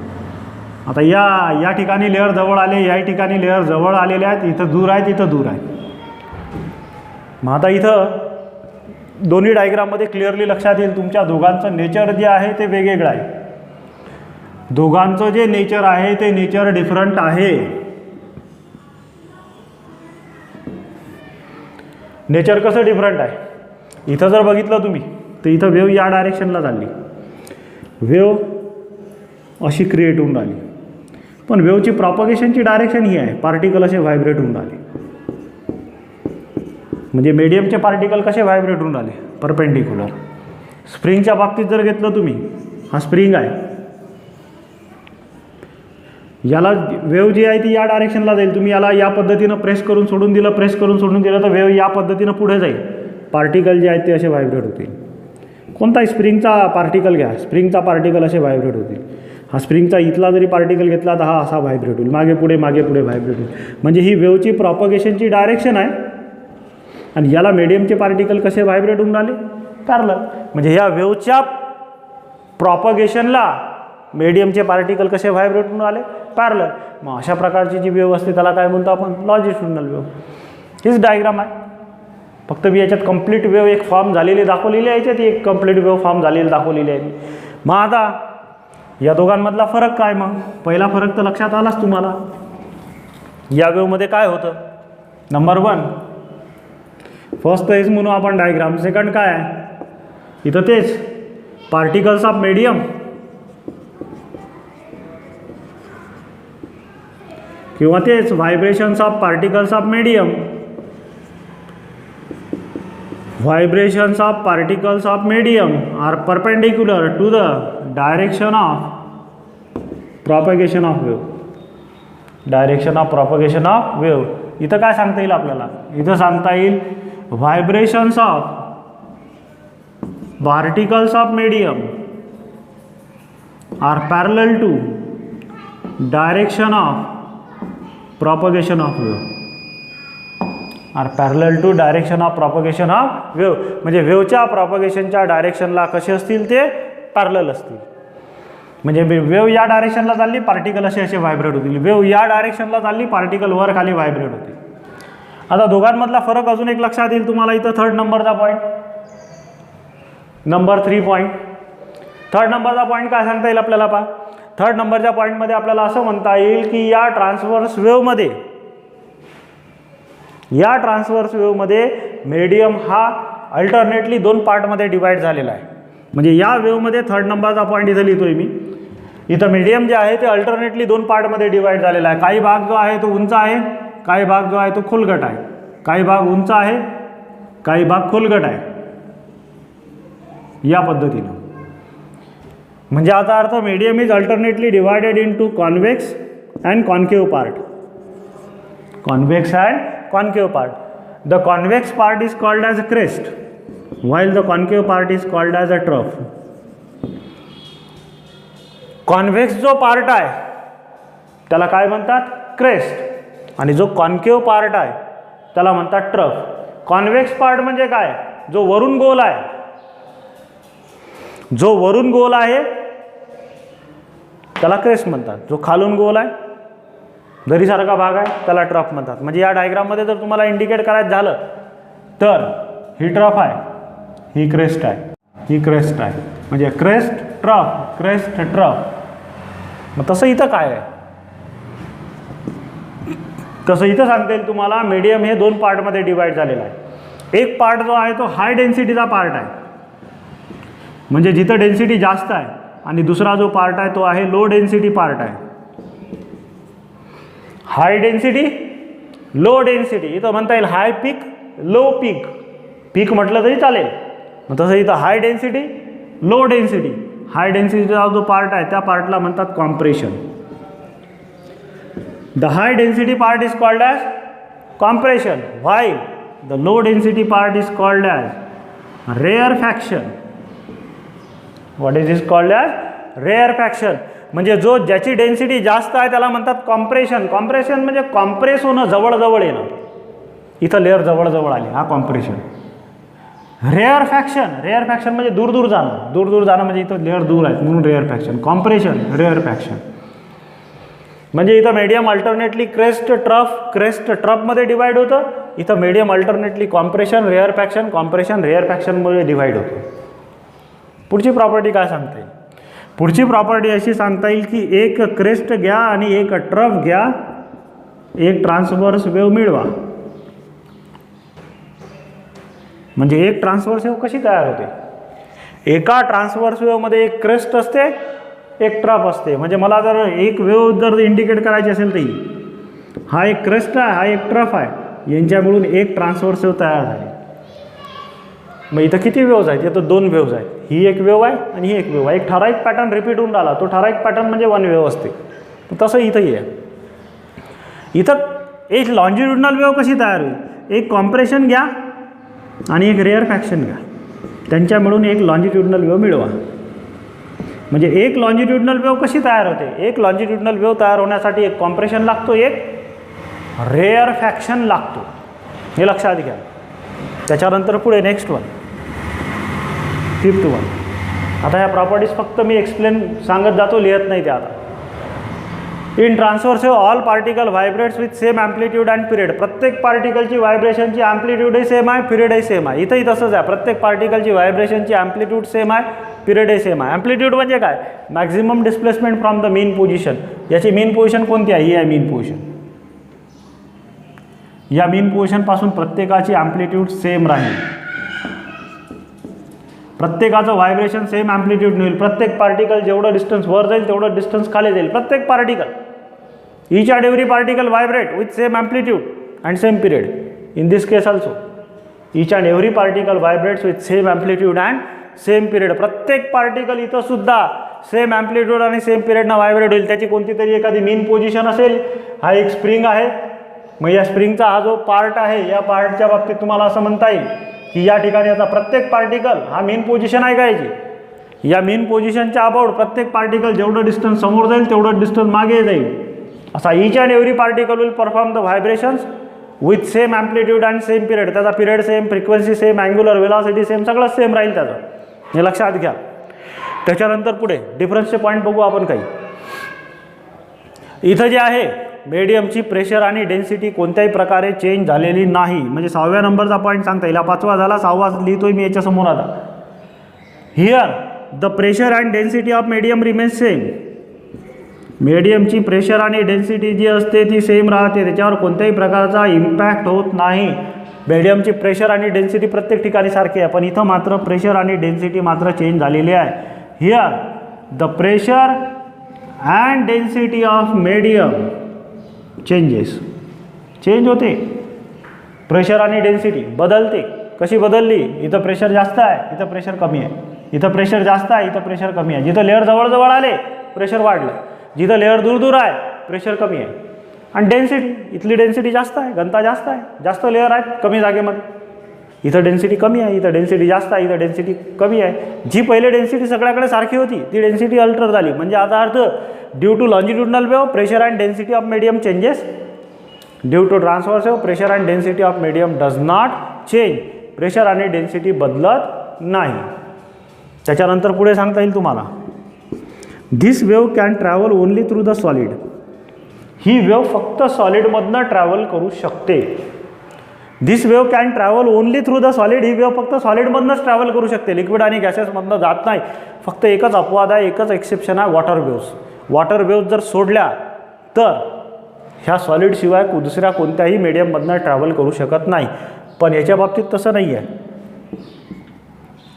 Speaker 1: आता या ठिकाणी लेअर जवळ आले, या ठिकाणी लेअर जवळ आलेले आहेत, इथं दूर आहेत, इथं दूर आहे. मग आता इथं दोन्ही डायग्राममध्ये क्लिअरली लक्षात येईल तुमच्या दोघांचं नेचर जे आहे ते वेगवेगळं आहे. दोघांचं जे नेचर आहे ते नेचर डिफरंट आहे. नेचर कसं डिफरंट आहे, इथं जर बघितलं तुम्ही तर इथं वेव्ह या डायरेक्शनला चालली, वेव्ह अशी क्रिएट होऊन राहिली, पण वेव्हची प्रॉपगेशनची डायरेक्शन ही आहे, पार्टिकल असे व्हायब्रेट होऊन राहिले. म्हणजे मीडियमचे पार्टिकल कसे व्हायब्रेट होऊन राहिले, परपेंडिक्युलर. स्प्रिंगच्या बाबतीत जर घेतलं तुम्ही, हा स्प्रिंग आहे, याला वेव्ह जी आहे ती या डायरेक्शनला जाईल. तुम्ही याला या पद्धतीनं प्रेस करून सोडून दिलं, प्रेस करून सोडून दिलं तर वेव्ह या पद्धतीनं पुढे जाईल. पार्टिकल जे आहेत ते असे व्हायब्रेट होतील. कोणताही स्प्रिंगचा पार्टिकल घ्या, स्प्रिंगचा पार्टिकल असे व्हायब्रेट होतील. हा स्प्रिंगचा इथला जरी पार्टिकल घेतला तर हा असा व्हायब्रेट होईल, मागे पुढे व्हायब्रेट होईल. म्हणजे ही वेव्हची प्रॉपगेशनची डायरेक्शन आहे. आणि याला मीडियमचे पार्टिकल कसे व्हायब्रेट होऊन राहिले, पॅरलल. म्हणजे ह्या वेव्हच्या प्रॉपगेशनला मीडियमचे पार्टिकल कसे व्हायब्रेट होऊन आले, पॅरलल. मग अशा प्रकारची जी वेव्ह असते त्याला काय म्हणतो आपण, लॉन्जिट्युडिनल वेव्ह. हीच डायग्राम आहे. फक्त मी याच्यात कंप्लीट वेव्ह एक फॉर्म झालेली दाखवलेली आहे, याच्यात एक कंप्लीट वेव्ह फॉर्म झालेली दाखवलेली आहे. मग आता या दोघांमधला फरक काय, मग पहिला फरक तर लक्षात आलाच तुम्हाला. या वेव्हमध्ये काय होतं, नंबर 1 फर्स्ट हेच म्हणू आपण डायग्राम. सेकंड काय आहे, इथं तेच पार्टिकल्स ऑफ मीडियम किंवा तेच vibrations of particles of medium. Vibrations of particles of medium are perpendicular to the direction of propagation of wave. Direction of propagation of wave. इथं काय सांगता येईल आपल्याला, इथं सांगता येईल vibrations of particles of medium are parallel to direction of propagation of wave. Are parallel to direction of propagation of wave. म्हणजे वेव्हच्या प्रॉपगेशनच्या डायरेक्शनला कसे असतील, ते पॅरलल असतील. म्हणजे वेव्ह या डायरेक्शनला चालली, पार्टिकल असे असे व्हायब्रेट होतील. वेव्ह या डायरेक्शनला चालली, पार्टिकल वर खाली व्हायब्रेट होतील. आता दोघांमधला फरक अजून एक लक्षात येईल तुम्हाला. इथं थर्ड नंबरचा पॉईंट, नंबर 3 पॉईंट. थर्ड नंबरचा पॉईंट काय सांगता येईल आपल्याला पहा. थर्ड नंबरच्या पॉईंटमध्ये आपल्याला असं म्हणता येईल की या ट्रान्सव्हर्स वेव्हमध्ये, या ट्रान्सव्हर्स वेव्हमध्ये मीडियम हा अल्टरनेटली 2 पार्टमध्ये डिवाईड झालेला आहे. म्हणजे या वेव्हमध्ये थर्ड नंबरचा पॉईंट इथं लिहितोय मी. इथं मीडियम जे आहे ते अल्टरनेटली 2 पार्टमध्ये डिवाईड झालेला आहे. काही भाग जो आहे तो उंच आहे, काही भाग जो आहे तो खोलगट आहे. काही भाग उंच आहे, काही भाग खोलगट आहे, या पद्धतीनं. म्हणजे याचा अर्थ medium is alternately divided into convex and concave part. Convex and concave part. The convex part is called as a crest, while the concave part is called as a trough. Convex जो part आहे त्याला काय म्हणतात, crest. आणि जो concave part आहे त्याला म्हणतात ट्रफ. कॉन्वेक्स पार्ट म्हणजे काय, जो वरून गोल आहे, जो वरून गोल आहे त्याला क्रेस्ट म्हणतात. जो खालून गोल आहे, दरीसारखा भाग आहे, त्याला ट्रफ म्हणतात. म्हणजे या डायग्राममध्ये जर तुम्हाला इंडिकेट करायचं झालं तर ही ट्रफ आहे, ही क्रेस्ट आहे, ही क्रेस्ट आहे. म्हणजे क्रेस्ट ट्रफ, क्रेस्ट ट्रफ. मग तसं इथं काय आहे, तसं इथं सांगता येईल तुम्हाला. मीडियम हे 2 पार्टमध्ये डिवाईड झालेलं आहे. एक पार्ट जो आहे तो हाय डेन्सिटीचा पार्ट आहे, म्हणजे जिथं डेन्सिटी जास्त आहे. आणि दुसरा जो पार्ट आहे तो आहे लो डेन्सिटी पार्ट आहे. हाय डेन्सिटी, लो डेन्सिटी. इथं म्हणता येईल हाय पीक, लो पीक. पीक म्हटलं तरी चालेल. मग तसं इथं high density, low density. High डेन्सिटीचा जो पार्ट आहे त्या पार्टला म्हणतात compression. The high density part is called as compression, while the low density part is called as rarefaction. What is called as rarefaction. म्हणजे जो ज्याची डेन्सिटी जास्त आहे त्याला म्हणतात कॉम्प्रेशन. कॉम्प्रेशन म्हणजे कॉम्प्रेस होणं, जवळजवळ येणं. इथं लेअर जवळजवळ आली, हा कॉम्प्रेशन. रेअरफॅक्शन, रेअरफॅक्शन म्हणजे दूर दूर जाणं. दूर दूर जाणं म्हणजे इथं लेअर दूर आहे म्हणून रेअरफॅक्शन. Compression, rarefaction. म्हणजे इथं medium alternately crest trough, crest ट्रफमध्ये डिवाईड होतं. इथं medium alternately compression, rarefaction, compression, रेअरफॅक्शनमध्ये डिवाईड होतं. पुढची प्रॉपर्टी काय सांगता येईल, पुढची प्रॉपर्टी अशी सांगता येईल की एक क्रेस्ट घ्या आणि एक ट्रफ घ्या, एक ट्रान्सव्हर्स वेव्ह मिळवा. म्हणजे एक ट्रान्सव्हर्स वेव्ह कशी तयार होते, एका ट्रान्सव्हर्स वेव्हमध्ये एक क्रेस्ट असते, एक ट्रफ असते. म्हणजे मला जर एक वेव्ह जर इंडिकेट करायची असेल तर हा एक क्रेस्ट आहे, हा एक ट्रफ आहे, यांच्या मिळून एक ट्रान्सव्हर्स वेव्ह तयार झाली. मग इथं किती वेव्ज आहेत, इथं 2 वेव्ज आहेत. ही एक वेव्ह आहे आणि ही एक वेव्ह आहे. एक ठराविक पॅटर्न रिपीट होऊन राहिला, तो ठराविक पॅटर्न म्हणजे 1 वेव्ह असते. तसं इथंही आहे. इथं एक लॉन्जिट्युडिनल वेव्ह कशी तयार होईल, एक कॉम्प्रेशन घ्या आणि एक रेअरफॅक्शन घ्या, त्यांच्या मिळून एक लॉन्जिट्युडिनल वेव्ह मिळवा. म्हणजे एक लॉन्जिट्युडिनल वेव्ह कशी तयार होते, एक लॉन्जिट्युडिनल वेव्ह तयार होण्यासाठी एक कॉम्प्रेशन लागतो, एक रेअरफॅक्शन लागतो. हे लक्षात घ्या. त्याच्यानंतर पुढे नेक्स्ट वन, 5th वन. आता ह्या प्रॉपर्टीज फक्त मी एक्सप्लेन सांगत जातो, लिहित नाही ते आता. In transverse all particle vibrates with same amplitude and period. प्रत्येक पार्टिकलची व्हायब्रेशनची ॲम्प्लिट्यूडही सेम आहे, पिरियडही सेम आहे. इथंही तसंच आहे, प्रत्येक पार्टिकलची व्हायब्रेशनची ॲम्प्लिट्यूड सेम आहे, पिरियडही सेम आहे. ॲम्प्लिट्यूड म्हणजे काय? Maximum displacement from the mean position. याची मीन पोझिशन कोणती आहे? ही आहे मीन पोझिशन. या मीन पोझिशनपासून प्रत्येकाची ॲम्प्लिट्यूड सेम राहील, प्रत्येकाचं व्हायब्रेशन सेम ॲम्प्लिट्यूड होईल. प्रत्येक पार्टिकल जेवढं डिस्टन्स वर जाईल तेवढं डिस्टन्स खाली जाईल. प्रत्येक particle, each and every particle vibrate with same amplitude and same period. In this case also each and every particle vibrates with same amplitude and same period. प्रत्येक पार्टिकल इथं सुद्धा सेम ॲम्प्लिट्यूड आणि same पिरियडनं vibrate होईल. त्याची कोणती तरी एखादी मीन position असेल. हा एक स्प्रिंग आहे. मग या स्प्रिंगचा हा जो पार्ट आहे, या पार्टच्या बाबतीत तुम्हाला असं म्हणता येईल की या ठिकाणी याचा प्रत्येक पार्टिकल हा मीन पोझिशन आहे का याची. या मीन पोझिशनच्या अबाउट प्रत्येक पार्टिकल जेवढं डिस्टन्स समोर जाईल तेवढं डिस्टन्स मागे जाईल. असा each and every particle will perform the vibrations with same amplitude and same period. त्याचा period same, frequency same, angular velocity same, सगळं सेम राहील त्याचं. हे लक्षात घ्या. त्याच्यानंतर पुढे डिफरन्सचे पॉईंट बघू आपण काही. इथं जे आहे मीडियमची प्रेशर आणि डेन्सिटी कोणत्याही प्रकारे चेंज झालेली नाही. म्हणजे 6व्या नंबरचा पॉईंट सांगता येईल. 5वा झाला, 6वा लिहितोय मी याच्यासमोर आता. Here the pressure and density of medium remains same. मीडियमची प्रेशर आणि डेन्सिटी जी असते ती सेम राहते, त्याच्यावर कोणत्याही प्रकारचा इम्पॅक्ट होत नाही. मीडियमची प्रेशर आणि डेन्सिटी प्रत्येक ठिकाणी सारखी आहे, पण इथं मात्र प्रेशर आणि डेन्सिटी मात्र चेंज झालेली आहे. Here the pressure and density of medium changes. Change होते, प्रेशर आणि डेन्सिटी बदलते. कशी बदलली? इथं प्रेशर जास्त आहे, इथं प्रेशर कमी आहे. इथं प्रेशर जास्त आहे, इथं प्रेशर कमी आहे. जिथं लेअर जवळजवळ आले प्रेशर वाढलं, जिथं लेअर दूर दूर आहे प्रेशर कमी आहे. आणि डेन्सिटी, इथली डेन्सिटी जास्त आहे, घनता जास्त आहे, जास्त लेअर आहेत कमी जागेमध्ये. इथं डेन्सिटी कमी आहे, इथं डेन्सिटी जास्त आहे, इथं डेन्सिटी कमी आहे. जी पहिले डेन्सिटी सगळ्याकडे सारखी होती ती डेन्सिटी अल्टर झाली. म्हणजे आता अर्थ due to longitudinal wave pressure and density of medium changes. Due to transverse wave pressure and density of medium does not change. Pressure आणि डेन्सिटी बदलत नाही. त्याच्यानंतर पुढे सांगता येईल तुम्हाला, this wave can travel only through the solid. ही wave फक्त सॉलिडमधनं ट्रॅव्हल करू शकते. This wave can travel only through the solid. ही वेव्ह फक्त सॉलिडमधनंच ट्रॅव्हल करू शकते, लिक्विड आणि गॅसेसमधनं जात नाही. फक्त एकच अपवाद आहे, एकच एक्सेप्शन आहे, वॉटर वेव्स. वॉटर वेव्स जर सोडल्या तर ह्या सॉलिडशिवाय दुसऱ्या कोणत्याही मीडियममधनं ट्रॅव्हल करू शकत नाही. पण याच्या बाबतीत तसं नाही आहे.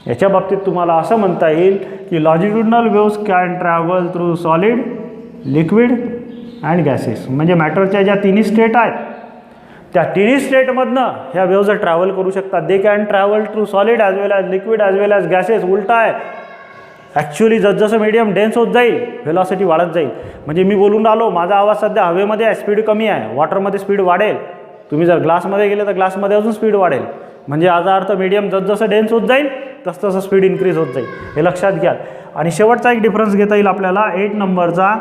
Speaker 1: याच्या बाबतीत तुम्हाला असं म्हणता येईल की longitudinal waves can travel through solid, liquid and gases. म्हणजे मॅटरच्या ज्या तिन्ही स्टेट आहेत त्या तिन्ही स्टेटमधनं ह्या वेव्ज ट्रॅव्हल करू शकतात. They can travel through solid as well as liquid as well as gases. उलटा आहे ॲक्च्युली. जसजसं मीडियम डेन्स होत जाईल व्हेलॉसिटी वाढत जाईल. म्हणजे मी बोलून राहिलो, माझा आवाज सध्या हवेमध्ये आहे, स्पीड कमी आहे. वॉटरमध्ये स्पीड वाढेल. तुम्ही जर ग्लासमध्ये गेले तर ग्लासमध्ये अजून स्पीड वाढेल. म्हणजे याचा अर्थ मीडियम जसजसं डेन्स होत जाईल तसं स्पीड इन्क्रीज होत जाईल. हे लक्षात घ्या. आणि शेवटचा एक डिफरन्स घेता येईल आपल्याला 8 नंबरचा.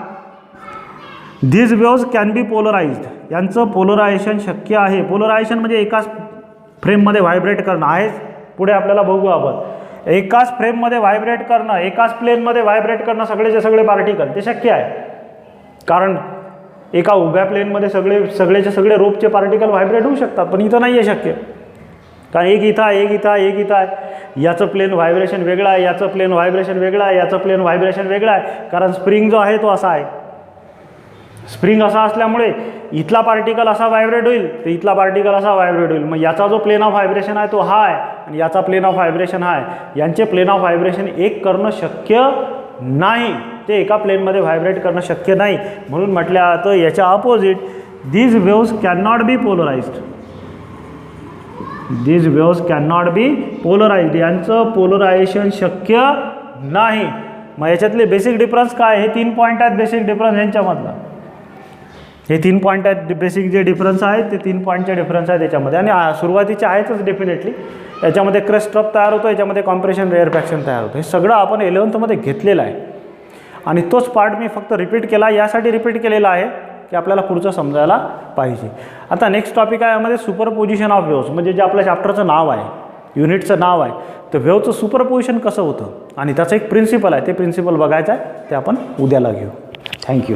Speaker 1: These waves can be polarised. यांचं पोलरायझेशन शक्य आहे. पोलरायझेशन म्हणजे एकाच फ्रेममध्ये व्हायब्रेट करणं आहे. पुढे आपल्याला बघू आपण. एकाच फ्रेममध्ये व्हायब्रेट करणं, एकाच प्लेनमध्ये व्हायब्रेट करणं, सगळेचे सगळे पार्टिकल ते शक्य आहे. कारण एका उभ्या प्लेनमध्ये सगळेचे सगळे रोपचे पार्टिकल व्हायब्रेट होऊ शकतात, पण इथं नाही आहे शक्य. कारण एक इथं आहे, एक इथं आहे, एक इथं आहे. याचं प्लेन व्हायब्रेशन वेगळं आहे, याचं प्लेन व्हायब्रेशन वेगळं आहे, याचं प्लेन व्हायब्रेशन वेगळं आहे. कारण स्प्रिंग जो आहे तो असा आहे. स्प्रिंग असा असल्यामुळे इथला पार्टिकल असा व्हायब्रेट होईल तर इथला पार्टिकल असा व्हायब्रेट होईल. मग याचा जो प्लेन ऑफ व्हायब्रेशन आहे तो हा आहे आणि याचा प्लेन ऑफ व्हायब्रेशन हा आहे. यांचे प्लेन ऑफ व्हायब्रेशन एक करणं शक्य नाही. ते एका प्लेनमध्ये व्हायब्रेट करणं शक्य नाही. म्हणून म्हटलं तर याच्या opposite these waves can not be polarised. These waves can not be polarised. यांचं पोलरायझेशन शक्य नाही. मग याच्यातले बेसिक डिफरन्स काय? हे 3 पॉईंट आहेत बेसिक डिफरन्स यांच्यामधला. हे 3 पॉईंट आहेत बेसिक जे डिफरन्स आहेत ते 3 पॉईंटचे डिफरन्स आहेत याच्यामध्ये. आणि सुरुवातीचे आहेतच डेफिनेटली. याच्यामध्ये क्रस्ट ट्रप तयार होतो, याच्यामध्ये कॉम्प्रेशन रेअरफॅक्शन तयार होतं. हे सगळं आपण 11th घेतलेलं आहे. आणि तोच पार्ट मी फक्त रिपीट केला. यासाठी रिपीट केलेला आहे की आपल्याला पुढचं समजायला पाहिजे. आता नेक्स्ट टॉपिक आहे यामध्ये सुपरपोजिशन ऑफ वेव्स. म्हणजे जे आपल्या चॅप्टरचं नाव आहे, युनिटचं नाव आहे. तर वेव्हचं सुपरपोजिशन कसं होतं आणि त्याचं एक प्रिन्सिपल आहे, ते प्रिन्सिपल बघायचं आहे, ते आपण उद्याला घेऊ. थँक्यू.